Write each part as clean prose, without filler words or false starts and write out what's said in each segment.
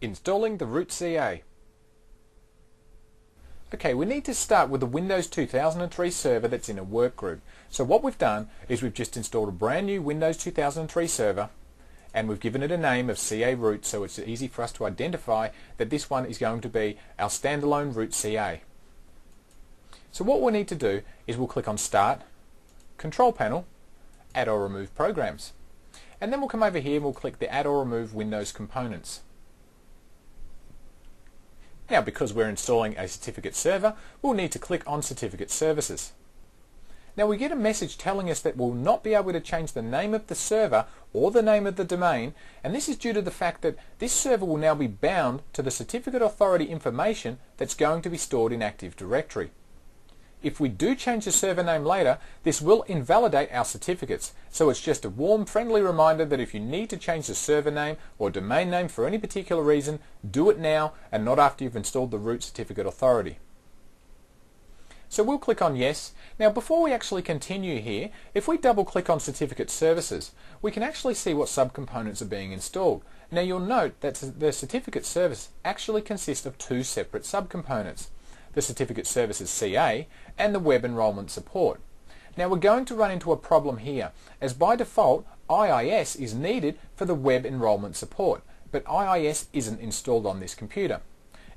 Installing the root CA. Okay, we need to start with the Windows 2003 server that's in a workgroup. So what we've done is we've just installed a brand new Windows 2003 server and we've given it a name of CA root, so it's easy for us to identify that this one is going to be our standalone root CA. So what we'll need to do is we'll click on Start, Control Panel, Add or Remove Programs. And then we'll come over here and we'll click the Add or Remove Windows Components. Now, because we're installing a certificate server, we'll need to click on Certificate Services. Now we get a message telling us that we'll not be able to change the name of the server or the name of the domain, and this is due to the fact that this server will now be bound to the certificate authority information that's going to be stored in Active Directory. If we do change the server name later, this will invalidate our certificates, so it's just a warm, friendly reminder that if you need to change the server name or domain name for any particular reason, do it now and not after you've installed the root certificate authority. So we'll click on Yes. Now before we actually continue here, if we double click on Certificate Services, we can actually see what subcomponents are being installed. Now you'll note that the certificate service actually consists of two separate subcomponents: the Certificate Services CA and the Web Enrollment Support. Now we're going to run into a problem here, as by default IIS is needed for the Web Enrollment Support, but IIS isn't installed on this computer.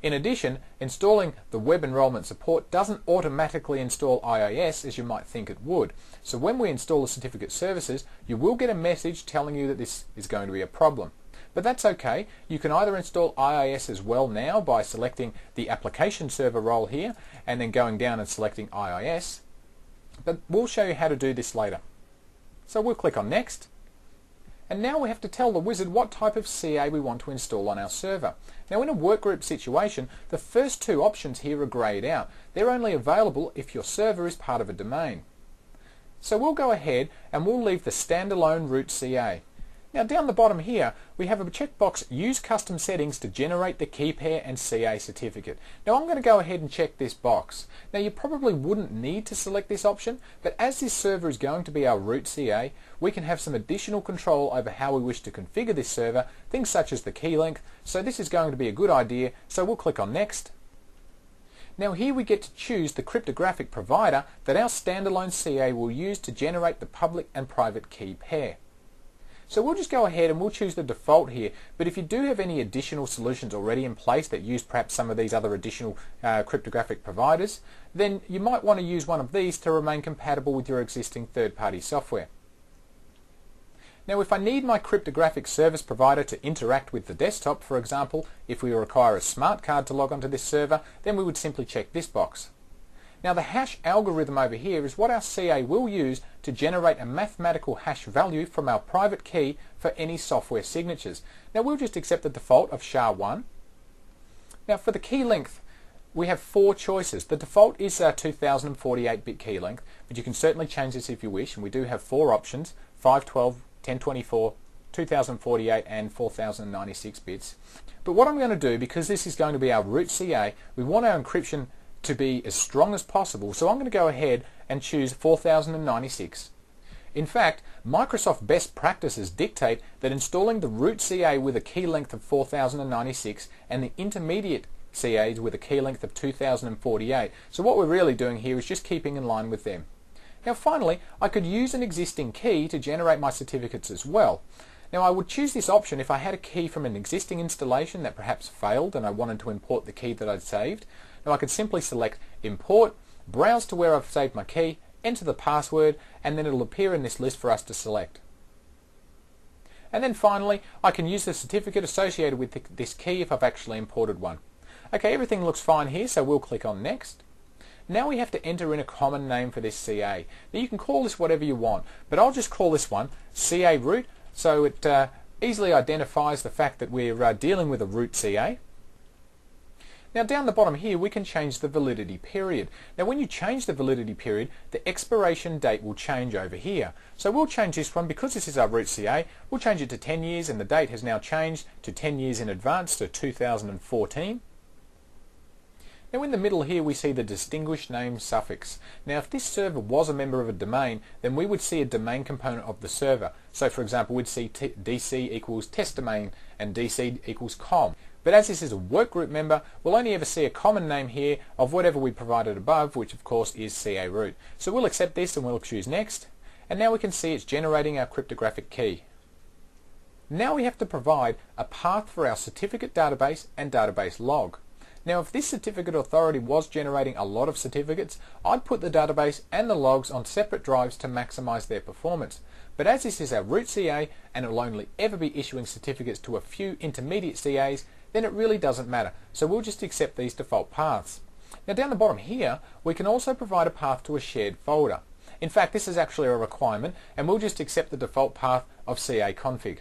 In addition, installing the Web Enrollment Support doesn't automatically install IIS as you might think it would. So when we install the Certificate Services, you will get a message telling you that this is going to be a problem. But that's okay. You can either install IIS as well now by selecting the Application Server role here and then going down and selecting IIS. But we'll show you how to do this later. So we'll click on Next. And now we have to tell the wizard what type of CA we want to install on our server. Now in a workgroup situation, the first two options here are greyed out. They're only available if your server is part of a domain. So we'll go ahead and we'll leave the standalone root CA. Now down the bottom here, we have a checkbox Use Custom Settings to generate the key pair and CA certificate. Now I'm going to go ahead and check this box. Now you probably wouldn't need to select this option, but as this server is going to be our root CA, we can have some additional control over how we wish to configure this server, things such as the key length, so this is going to be a good idea, so we'll click on Next. Now here we get to choose the cryptographic provider that our standalone CA will use to generate the public and private key pair. So we'll just go ahead and we'll choose the default here, but if you do have any additional solutions already in place that use perhaps some of these other additional cryptographic providers, then you might want to use one of these to remain compatible with your existing third-party software. Now if I need my cryptographic service provider to interact with the desktop, for example, if we require a smart card to log onto this server, then we would simply check this box. Now the hash algorithm over here is what our CA will use to generate a mathematical hash value from our private key for any software signatures. Now we'll just accept the default of SHA-1. Now for the key length, we have four choices. The default is our 2048-bit key length, but you can certainly change this if you wish, and we do have four options: 512, 1024, 2048 and 4096 bits. But what I'm going to do, because this is going to be our root CA, we want our encryption to be as strong as possible, so I'm going to go ahead and choose 4096. In fact, Microsoft best practices dictate that installing the root CA with a key length of 4096 and the intermediate CAs with a key length of 2048. So what we're really doing here is just keeping in line with them. Now finally, I could use an existing key to generate my certificates as well. Now I would choose this option if I had a key from an existing installation that perhaps failed and I wanted to import the key that I'd saved. Now I could simply select Import, browse to where I've saved my key, enter the password, and then it'll appear in this list for us to select. And then finally, I can use the certificate associated with this key if I've actually imported one. Okay, everything looks fine here, so we'll click on Next. Now we have to enter in a common name for this CA. Now you can call this whatever you want, but I'll just call this one CA root, so it easily identifies the fact that we're dealing with a root CA. Now down the bottom here we can change the validity period. Now when you change the validity period, the expiration date will change over here. So we'll change this one, because this is our root CA, we'll change it to 10 years and the date has now changed to 10 years in advance to 2014. Now in the middle here we see the distinguished name suffix. Now if this server was a member of a domain, then we would see a domain component of the server. So for example, we'd see DC equals test domain and DC equals com. But as this is a workgroup member, we'll only ever see a common name here of whatever we provided above, which of course is CA root. So we'll accept this and we'll choose next. And now we can see it's generating our cryptographic key. Now we have to provide a path for our certificate database and database log. Now if this certificate authority was generating a lot of certificates, I'd put the database and the logs on separate drives to maximize their performance. But as this is our root CA and it will only ever be issuing certificates to a few intermediate CAs, then it really doesn't matter. So we'll just accept these default paths. Now down the bottom here, we can also provide a path to a shared folder. In fact, this is actually a requirement, and we'll just accept the default path of CA config.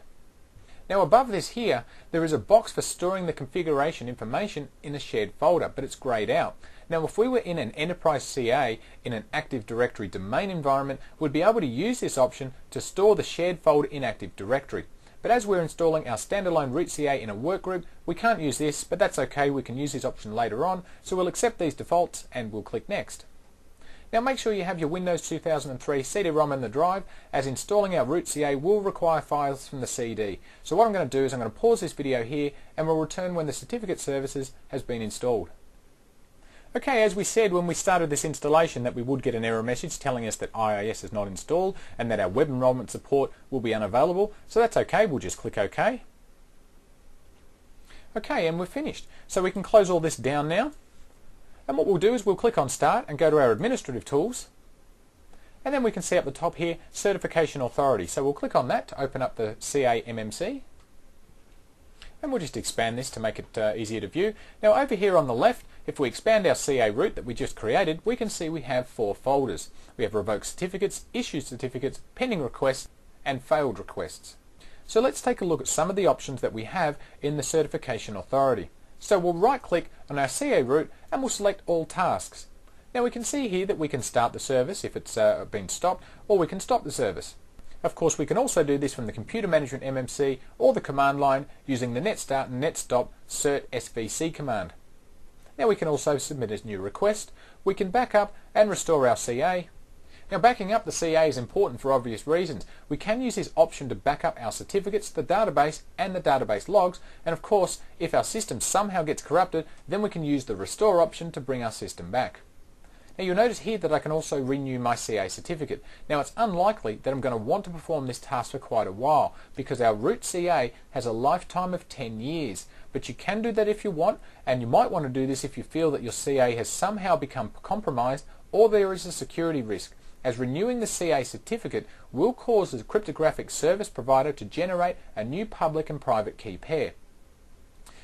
Now above this here, there is a box for storing the configuration information in a shared folder, but it's grayed out. Now if we were in an enterprise CA in an Active Directory domain environment, we'd be able to use this option to store the shared folder in Active Directory. But as we're installing our standalone root CA in a workgroup, we can't use this, but that's okay, we can use this option later on, so we'll accept these defaults and we'll click next. Now make sure you have your Windows 2003 CD-ROM in the drive, as installing our root CA will require files from the CD. So what I'm going to do is I'm going to pause this video here and we'll return when the certificate services has been installed. Okay, as we said when we started this installation that we would get an error message telling us that IIS is not installed and that our web enrollment support will be unavailable, so that's okay, we'll just click OK. Okay, and we're finished. So we can close all this down now. And what we'll do is we'll click on Start and go to our administrative tools, and then we can see up the top here Certification Authority. So we'll click on that to open up the CA MMC, and we'll just expand this to make it easier to view. Now over here on the left, if we expand our CA root that we just created, we can see we have 4 folders. We have Revoked Certificates, Issued Certificates, Pending Requests, and Failed Requests. So let's take a look at some of the options that we have in the Certification Authority. So we'll right click on our CA root and we'll select all tasks. Now we can see here that we can start the service if it's been stopped, or we can stop the service. Of course we can also do this from the Computer Management MMC or the command line using the netstart and netstop cert svc command. Now we can also submit a new request, we can back up and restore our CA. Now backing up the CA is important for obvious reasons. We can use this option to back up our certificates, the database and the database logs, and of course if our system somehow gets corrupted, then we can use the restore option to bring our system back. Now you'll notice here that I can also renew my CA certificate. Now it's unlikely that I'm going to want to perform this task for quite a while because our root CA has a lifetime of 10 years. But you can do that if you want, and you might want to do this if you feel that your CA has somehow become compromised or there is a security risk, as renewing the CA certificate will cause the cryptographic service provider to generate a new public and private key pair.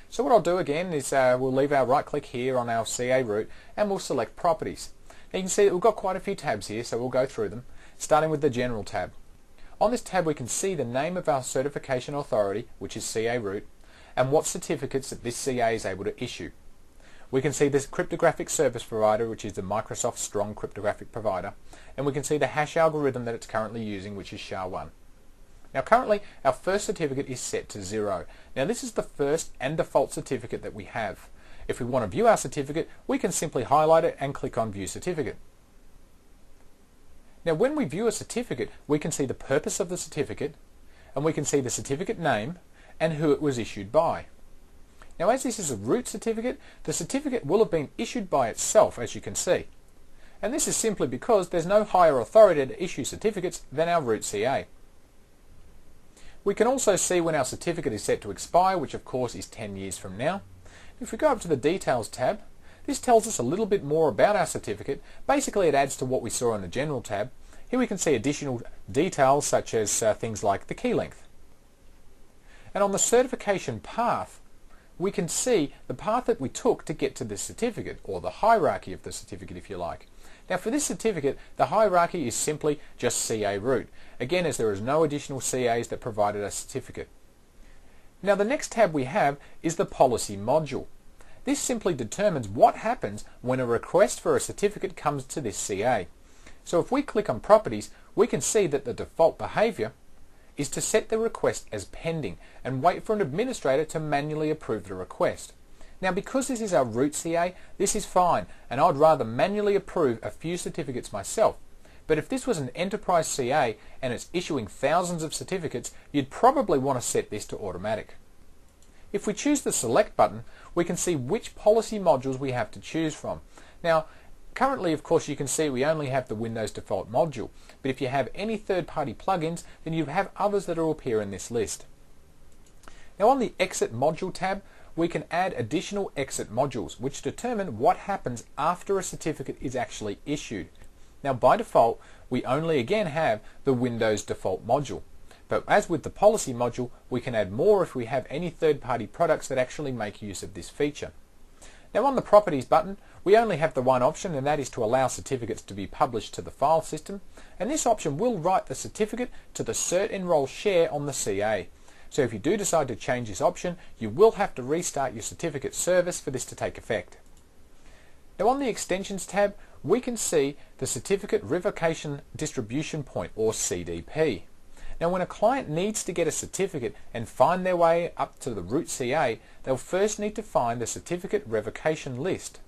So what I'll do again is we'll leave our right click here on our CA root and we'll select Properties. Now you can see that we've got quite a few tabs here, so we'll go through them, starting with the General tab. On this tab we can see the name of our certification authority, which is CA root, and what certificates that this CA is able to issue. We can see this cryptographic service provider, which is the Microsoft Strong cryptographic provider, and we can see the hash algorithm that it's currently using, which is SHA-1. Now currently our first certificate is set to 0. Now this is the first and default certificate that we have. If we want to view our certificate, we can simply highlight it and click on View Certificate. Now when we view a certificate, we can see the purpose of the certificate, and we can see the certificate name and who it was issued by. Now as this is a root certificate, the certificate will have been issued by itself, as you can see. And this is simply because there's no higher authority to issue certificates than our root CA. We can also see when our certificate is set to expire, which of course is 10 years from now. If we go up to the Details tab, this tells us a little bit more about our certificate. Basically it adds to what we saw in the General tab. Here we can see additional details such as things like the key length. And on the certification path, we can see the path that we took to get to this certificate, or the hierarchy of the certificate if you like. Now for this certificate, the hierarchy is simply just CA root, again as there is no additional CAs that provided a certificate. Now the next tab we have is the Policy module. This simply determines what happens when a request for a certificate comes to this CA. So if we click on Properties, we can see that the default behavior is to set the request as pending and wait for an administrator to manually approve the request. Now because this is our root CA, this is fine, and I'd rather manually approve a few certificates myself. But if this was an enterprise CA and it's issuing thousands of certificates, you'd probably want to set this to automatic. If we choose the Select button, we can see which policy modules we have to choose from. Now, currently, of course, you can see we only have the Windows default module, but if you have any third-party plugins, then you have others that will appear in this list. Now, on the Exit Module tab, we can add additional exit modules, which determine what happens after a certificate is actually issued. Now, by default, we only again have the Windows default module. But as with the policy module, we can add more if we have any third-party products that actually make use of this feature. Now, on the Properties button, we only have the one option, and that is to allow certificates to be published to the file system. And this option will write the certificate to the cert enroll share on the CA. So if you do decide to change this option, you will have to restart your certificate service for this to take effect. Now, on the Extensions tab, we can see the Certificate Revocation Distribution Point, or CDP. Now, when a client needs to get a certificate and find their way up to the root CA, they'll first need to find the certificate revocation list.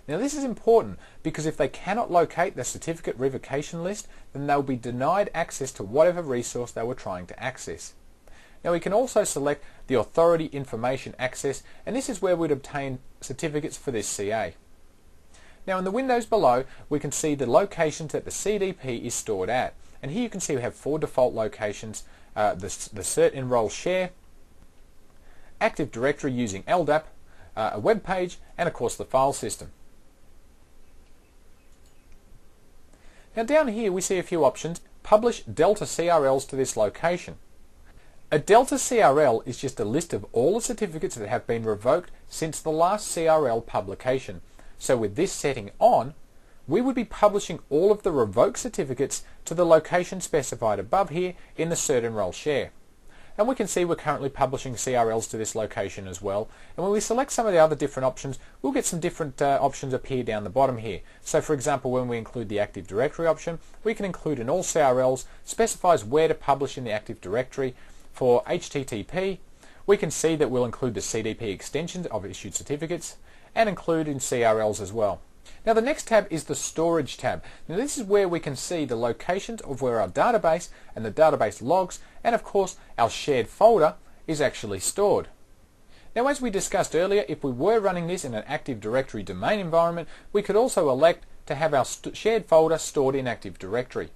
Now, this is important because if they cannot locate the certificate revocation list, then they'll be denied access to whatever resource they were trying to access. Now, we can also select the Authority Information Access, and this is where we'd obtain certificates for this CA. Now, in the windows below, we can see the locations that the CDP is stored at. And here you can see we have 4 default locations, the cert enroll share, Active Directory using LDAP, a web page, and of course the file system. Now, down here we see a few options. Publish Delta CRLs to this location. A Delta CRL is just a list of all the certificates that have been revoked since the last CRL publication. So with this setting on, we would be publishing all of the revoked certificates to the location specified above here in the cert enroll share. And we can see we're currently publishing CRLs to this location as well. And when we select some of the other different options, we'll get some different options appear down the bottom here. So for example, when we include the Active Directory option, we can include in all CRLs, specifies where to publish in the Active Directory. For HTTP, we can see that we'll include the CDP extensions of issued certificates and include in CRLs as well. Now, the next tab is the Storage tab. Now, this is where we can see the locations of where our database and the database logs and of course our shared folder is actually stored. Now, as we discussed earlier, if we were running this in an Active Directory domain environment, we could also elect to have our shared folder stored in Active Directory.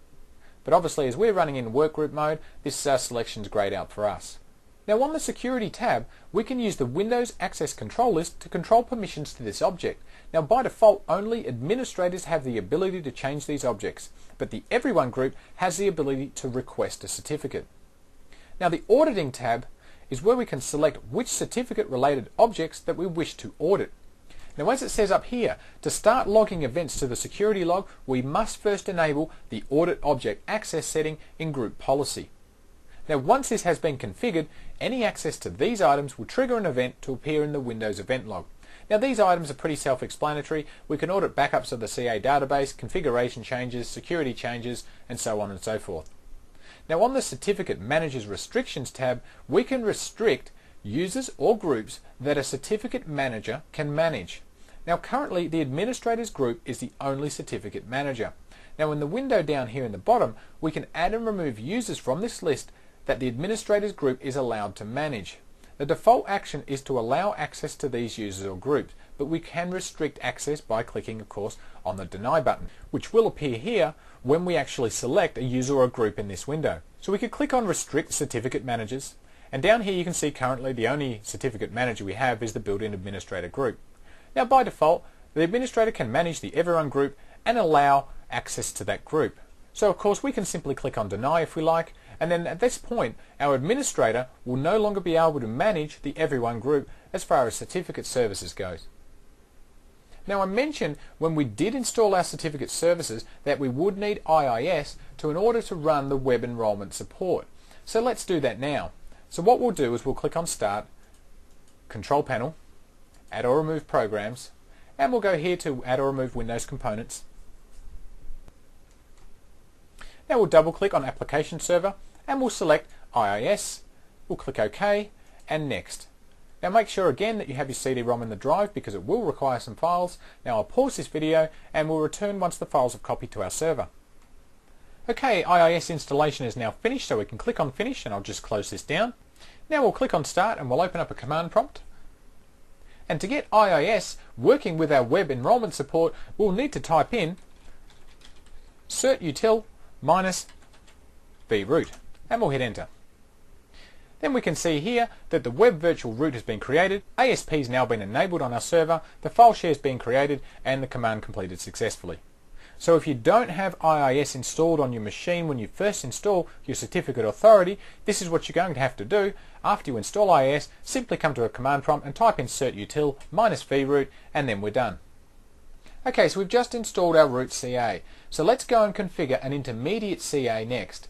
But obviously, as we're running in workgroup mode, this selection is grayed out for us. Now, on the Security tab, we can use the Windows Access Control List to control permissions to this object. Now, by default, only administrators have the ability to change these objects, but the Everyone group has the ability to request a certificate. Now, the Auditing tab is where we can select which certificate-related objects that we wish to audit. Now, as it says up here, to start logging events to the security log, we must first enable the Audit Object Access setting in Group Policy. Now, once this has been configured, any access to these items will trigger an event to appear in the Windows event log. Now, these items are pretty self-explanatory. We can audit backups of the CA database, configuration changes, security changes, and so on and so forth. Now, on the Certificate Manager's Restrictions tab, we can restrict users or groups that a certificate manager can manage. Now, currently, the administrators group is the only certificate manager. Now, in the window down here in the bottom, we can add and remove users from this list that the administrators group is allowed to manage. The default action is to allow access to these users or groups, but we can restrict access by clicking, of course, on the Deny button, which will appear here when we actually select a user or group in this window. So we could click on Restrict Certificate Managers, and down here you can see currently the only certificate manager we have is the built-in administrator group. Now, by default, the administrator can manage the Everyone group and allow access to that group. So of course we can simply click on Deny if we like, and then at this point our administrator will no longer be able to manage the Everyone group as far as certificate services goes. Now, I mentioned when we did install our certificate services that we would need IIS in order to run the web enrollment support. So let's do that now. So what we'll do is we'll click on Start, Control Panel, Add or Remove Programs, and we'll go here to Add or Remove Windows Components. Now we'll double click on Application Server and we'll select IIS, we'll click OK and Next. Now make sure again that you have your CD-ROM in the drive because it will require some files. Now I'll pause this video and we'll return once the files have copied to our server. Okay, IIS installation is now finished, so we can click on Finish and I'll just close this down. Now we'll click on Start and we'll open up a command prompt. And to get IIS working with our web enrollment support, we'll need to type in certutil minus vroot, and we'll hit enter. Then we can see here that the web virtual root has been created, ASP has now been enabled on our server, the file share has been created, and the command completed successfully. So if you don't have IIS installed on your machine when you first install your certificate authority, this is what you're going to have to do. After you install IIS, simply come to a command prompt and type in certutil minus vroot, and then we're done. Okay, so we've just installed our root CA. So let's go and configure an intermediate CA next.